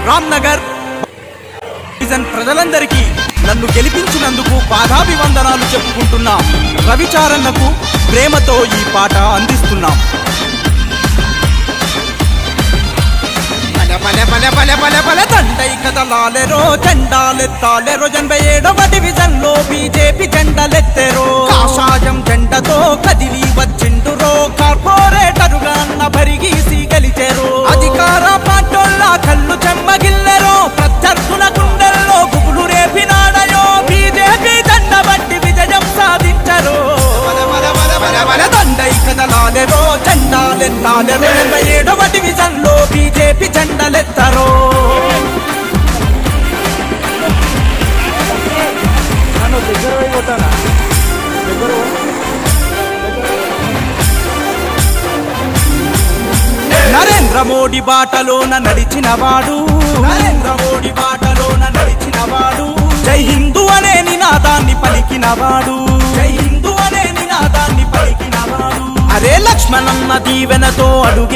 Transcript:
రామ్నగర్ ప్రజలందరికీ నన్ను గెలిపించినందుకు పాదాభివందనాలు చెప్పుకుంటున్నాం. రవిచారన్నకు ప్రేమతో ఈ పాట అందిస్తున్నాం. దండై కదలాలెరో జెండాలెత్తాలెరో 87వ డివిజన్లో బీజేపీ జెండలెత్తెరో. కాషాయం జెండతో కదిలి వచ్చిండురో. కార్పొరేటరుగా అన్న భరిగీసి గెలిచెరో. అధికార పార్టోళ్ళ కళ్ళు చెమ్మగిల్లెరో. ప్రత్యర్థుల గుండెల్లో గుబులు రేపినాడయో. బీజేపీ జెండ బట్టి విజయం సాధించరో. దండై కదలాలెరో జెండాలెత్తాలెరో 87వ డివిజన్లో బీజేపీ జెండలెత్తరో. నరేంద్ర మోడీ బాటలోన నడిచినవాడు. నరేంద్ర మోడీ బాటలోన నడిచినవాడు. జై హిందూ అనే నినాదాన్ని పలికినవాడు. జై హిందూ అనే నినాదాన్ని పలికినవాడు. అరే లక్ష్మణన్న దీవెనతో అడుగే